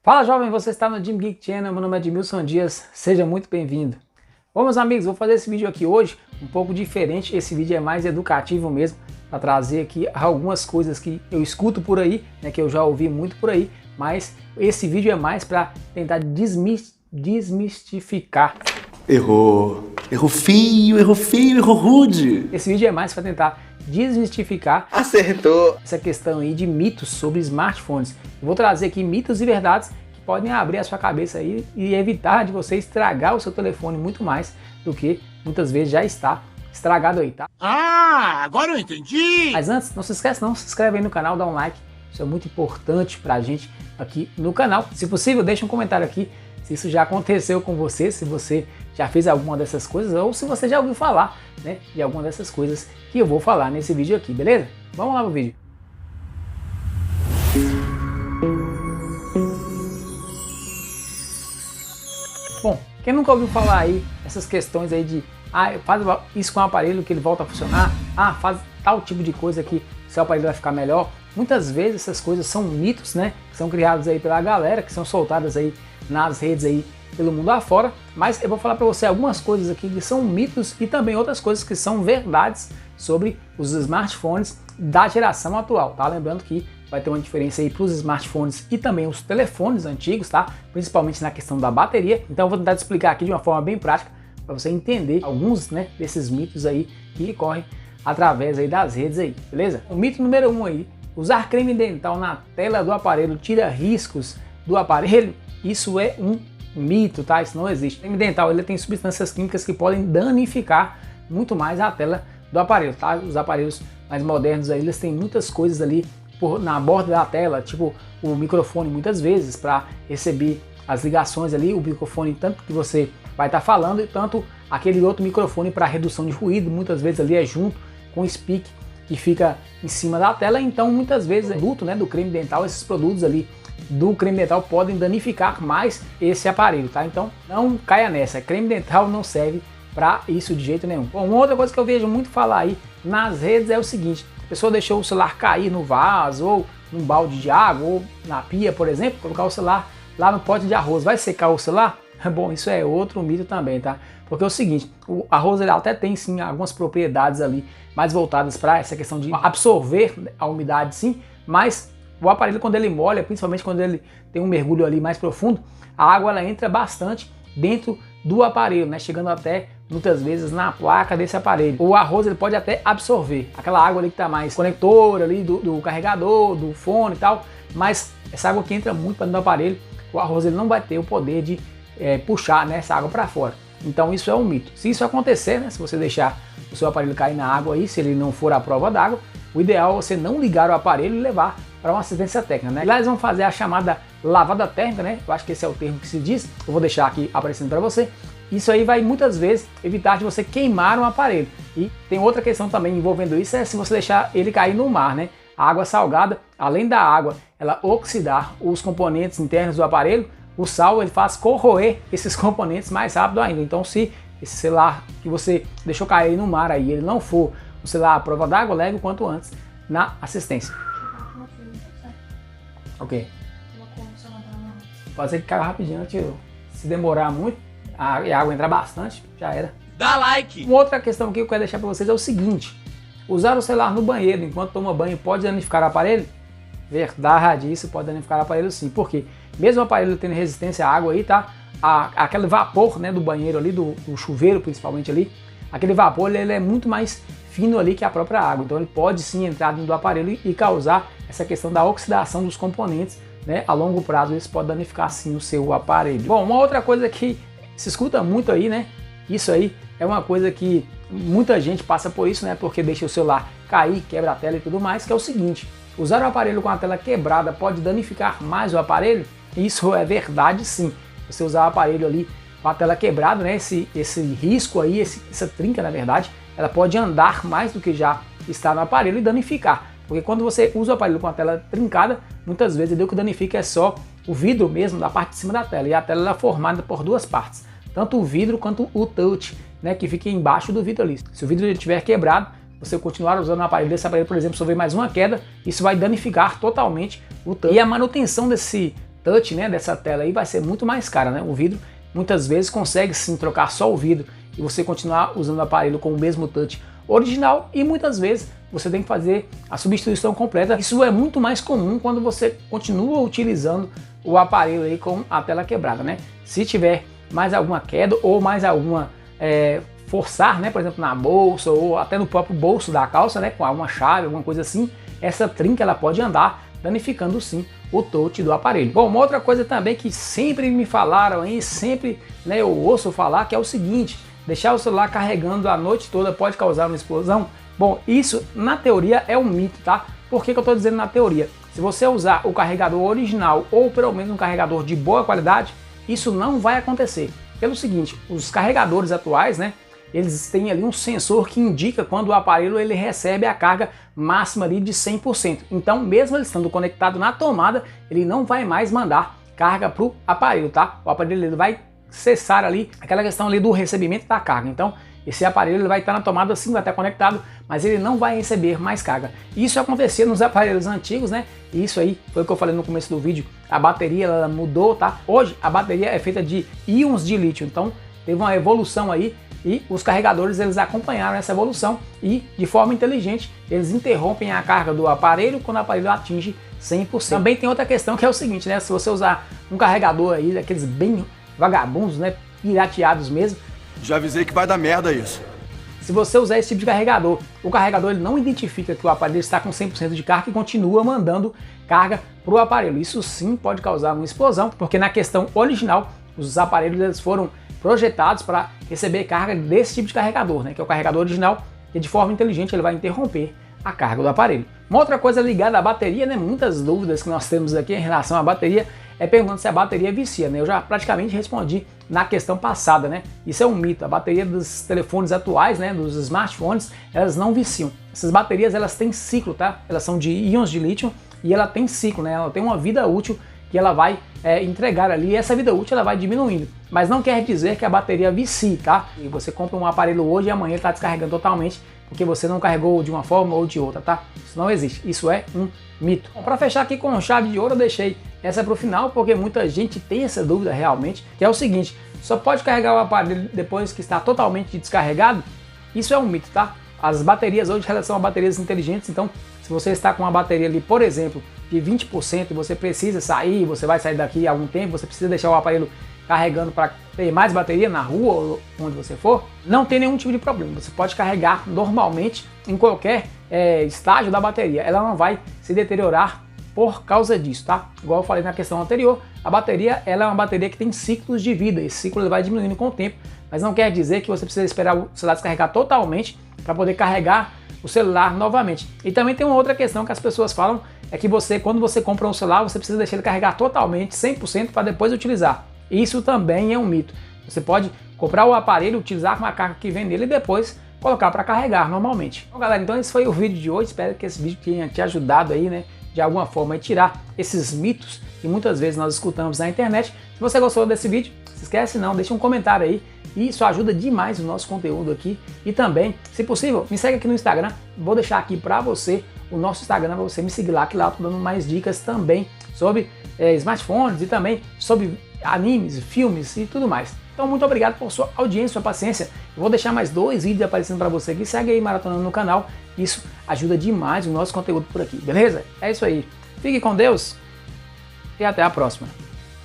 Fala jovem, você está no Gym Geek Channel, meu nome é Edmilson Dias, seja muito bem-vindo. Bom meus amigos, vou fazer esse vídeo aqui hoje um pouco diferente, esse vídeo é mais educativo mesmo, para trazer aqui algumas coisas que eu escuto por aí, né, que eu já ouvi muito por aí, mas esse vídeo é mais para tentar desmistificar. Errou feio, errou rude. Esse vídeo é mais para tentar desmistificar. Acertou. Essa questão aí de mitos sobre smartphones. Eu vou trazer aqui mitos e verdades que podem abrir a sua cabeça aí e evitar de você estragar o seu telefone muito mais do que muitas vezes já está estragado aí, tá? Ah, agora eu entendi! Mas antes, não se esquece não, se inscreve aí no canal, dá um like. Isso é muito importante pra gente aqui no canal. Se possível, deixa um comentário aqui se isso já aconteceu com você, se você já fez alguma dessas coisas ou se você já ouviu falar, né, de alguma dessas coisas que eu vou falar nesse vídeo aqui, beleza? Vamos lá pro vídeo. Bom, quem nunca ouviu falar aí essas questões aí de faz isso com o aparelho que ele volta a funcionar, faz tal tipo de coisa que seu aparelho vai ficar melhor. Muitas vezes essas coisas são mitos, né, que são criados aí pela galera, que são soltadas aí nas redes aí pelo mundo afora, mas eu vou falar para você algumas coisas aqui que são mitos e também outras coisas que são verdades sobre os smartphones da geração atual, tá? Lembrando que vai ter uma diferença aí para os smartphones e também os telefones antigos, tá? Principalmente na questão da bateria. Então eu vou tentar te explicar aqui de uma forma bem prática para você entender alguns, né, desses mitos aí que correm através aí das redes aí, beleza? O mito número 1 aí: usar creme dental na tela do aparelho tira riscos do aparelho. Isso é um mito, tá? Isso não existe. O creme dental ele tem substâncias químicas que podem danificar muito mais a tela do aparelho, tá? Os aparelhos mais modernos aí, eles têm muitas coisas ali na borda da tela, tipo o microfone muitas vezes para receber as ligações ali, o microfone tanto que você vai estar falando e tanto aquele outro microfone para redução de ruído, muitas vezes ali é junto com o speak que fica em cima da tela. Então muitas vezes o produto, né, do creme dental, esses produtos ali do creme dental podem danificar mais esse aparelho, tá? Então não caia nessa, creme dental não serve para isso de jeito nenhum. Bom, uma outra coisa que eu vejo muito falar aí nas redes é o seguinte: a pessoa deixou o celular cair no vaso ou num balde de água ou na pia, por exemplo, colocar o celular lá no pote de arroz, vai secar o celular? Bom, isso é outro mito também, tá? Porque é o seguinte, o arroz ele até tem sim algumas propriedades ali mais voltadas para essa questão de absorver a umidade, sim, mas o aparelho, quando ele molha, principalmente quando ele tem um mergulho ali mais profundo, a água ela entra bastante dentro do aparelho, né, chegando até muitas vezes na placa desse aparelho. O arroz ele pode até absorver aquela água ali que está mais conector ali do carregador, do fone e tal, mas essa água que entra muito para dentro do aparelho, o arroz ele não vai ter o poder de puxar, né, essa água para fora. Então isso é um mito. Se isso acontecer, né, se você deixar o seu aparelho cair na água aí, se ele não for à prova d'água, o ideal é você não ligar o aparelho e levar para uma assistência técnica, né? E lá eles vão fazer a chamada lavada térmica, né? Eu acho que esse é o termo que se diz. Eu vou deixar aqui aparecendo para você. Isso aí vai muitas vezes evitar de você queimar um aparelho. E tem outra questão também envolvendo isso, é se você deixar ele cair no mar, né? A água salgada, além da água ela oxidar os componentes internos do aparelho, o sal ele faz corroer esses componentes mais rápido ainda. Então se esse celular que você deixou cair no mar aí, ele não for um celular à prova d'água, leve o quanto antes na assistência. Ok. Pode ser que caia rapidinho, tio. Se demorar muito, a água entrar bastante, já era. Dá like! Uma outra questão que eu quero deixar para vocês é o seguinte: usar o celular no banheiro enquanto toma banho pode danificar o aparelho? Verdade, isso pode danificar o aparelho sim. Por quê? Mesmo o aparelho tendo resistência à água aí, tá? Aquele vapor, né, do banheiro ali, do chuveiro principalmente ali, aquele vapor ele é muito mais fino ali que a própria água. Então ele pode sim entrar dentro do aparelho e causar essa questão da oxidação dos componentes, né? A longo prazo isso pode danificar sim o seu aparelho. Bom, uma outra coisa que se escuta muito aí, né? Isso aí é uma coisa que muita gente passa por isso, né? Porque deixa o celular cair, quebra a tela e tudo mais, que é o seguinte: usar o aparelho com a tela quebrada pode danificar mais o aparelho? Isso é verdade sim. Você usar o aparelho ali com a tela quebrada, né? Esse risco aí, essa trinca na verdade, ela pode andar mais do que já está no aparelho e danificar. Porque quando você usa o aparelho com a tela trincada, muitas vezes o que danifica é só o vidro mesmo da parte de cima da tela. E a tela é formada por duas partes, tanto o vidro quanto o touch, né, que fica embaixo do vidro ali. Se o vidro estiver quebrado, você continuar usando o aparelho, desse aparelho, por exemplo, sofrer mais uma queda, isso vai danificar totalmente o touch. E a manutenção desse touch, né, dessa tela aí vai ser muito mais cara, né? O vidro muitas vezes consegue sim trocar só o vidro e você continuar usando o aparelho com o mesmo touch original, e muitas vezes você tem que fazer a substituição completa. Isso é muito mais comum quando você continua utilizando o aparelho aí com a tela quebrada, né? Se tiver mais alguma queda ou mais alguma forçar, né, por exemplo, na bolsa ou até no próprio bolso da calça, né, com alguma chave, alguma coisa assim, essa trinca ela pode andar danificando sim o touch do aparelho. Bom, uma outra coisa também que sempre me falaram aí, sempre, né, eu ouço falar, que é o seguinte: deixar o celular carregando a noite toda pode causar uma explosão. Bom, isso na teoria é um mito, tá? Por que eu estou dizendo na teoria? Se você usar o carregador original ou pelo menos um carregador de boa qualidade, isso não vai acontecer. Pelo seguinte, os carregadores atuais, né, eles têm ali um sensor que indica quando o aparelho ele recebe a carga máxima ali de 100%. Então, mesmo ele estando conectado na tomada, ele não vai mais mandar carga para o aparelho, tá? O aparelho ele vai cessar ali aquela questão ali do recebimento da carga. Então, esse aparelho ele vai estar na tomada, sim, vai estar conectado, mas ele não vai receber mais carga. Isso acontecia nos aparelhos antigos, né? E isso aí foi o que eu falei no começo do vídeo. A bateria ela mudou, tá? Hoje a bateria é feita de íons de lítio, então teve uma evolução aí e os carregadores eles acompanharam essa evolução e de forma inteligente eles interrompem a carga do aparelho quando o aparelho atinge 100%. Também tem outra questão que é o seguinte, né? Se você usar um carregador aí daqueles bem vagabundos, né, pirateados mesmo, já avisei que vai dar merda isso. se você usar esse tipo de carregador, o carregador ele não identifica que o aparelho está com 100% de carga e continua mandando carga para o aparelho. Isso sim pode causar uma explosão, porque na questão original, os aparelhos eles foram projetados para receber carga desse tipo de carregador, né, que é o carregador original, que de forma inteligente ele vai interromper a carga do aparelho. Uma outra coisa ligada à bateria, né, muitas dúvidas que nós temos aqui em relação à bateria, é perguntando se a bateria vicia, né? Eu já praticamente respondi na questão passada, né? Isso é um mito. A bateria dos telefones atuais, né, dos smartphones, elas não viciam. Essas baterias elas têm ciclo, tá? Elas são de íons de lítio e ela tem ciclo, né? Ela tem uma vida útil que ela vai entregar ali, e essa vida útil ela vai diminuindo. Mas não quer dizer que a bateria vicie, tá? E você compra um aparelho hoje e amanhã ele está descarregando totalmente porque você não carregou de uma forma ou de outra, tá? Isso não existe, isso é um mito. Para fechar aqui com chave de ouro, eu deixei essa para o final porque muita gente tem essa dúvida realmente, que é o seguinte: só pode carregar o aparelho depois que está totalmente descarregado? Isso é um mito, tá? As baterias hoje elas são baterias inteligentes, então se você está com uma bateria ali, por exemplo, de 20% e você precisa sair, você vai sair daqui a algum tempo, você precisa deixar o aparelho carregando para ter mais bateria na rua ou onde você for, não tem nenhum tipo de problema. Você pode carregar normalmente em qualquer estágio da bateria. Ela não vai se deteriorar por causa disso, tá? Igual eu falei na questão anterior, a bateria ela é uma bateria que tem ciclos de vida. Esse ciclo ele vai diminuindo com o tempo, mas não quer dizer que você precisa esperar o celular descarregar totalmente para poder carregar o celular novamente. E também tem uma outra questão que as pessoas falam, é que quando você compra um celular, você precisa deixar ele carregar totalmente, 100% para depois utilizar. Isso também é um mito. Você pode comprar o aparelho, utilizar com a carga que vem nele e depois colocar para carregar normalmente. Bom, galera, então esse foi o vídeo de hoje. Espero que esse vídeo tenha te ajudado aí, né, de alguma forma a tirar esses mitos que muitas vezes nós escutamos na internet. Se você gostou desse vídeo, se esquece não, deixa um comentário aí. Isso ajuda demais o nosso conteúdo aqui. E também, se possível, me segue aqui no Instagram. Vou deixar aqui para você o nosso Instagram, para você me seguir lá, que lá eu tô dando mais dicas também sobre smartphones e também sobre animes, filmes e tudo mais. Então, muito obrigado por sua audiência, sua paciência. Eu vou deixar mais 2 vídeos aparecendo para você aqui. Segue aí maratonando no canal. Isso ajuda demais o nosso conteúdo por aqui, beleza? É isso aí. Fique com Deus e até a próxima.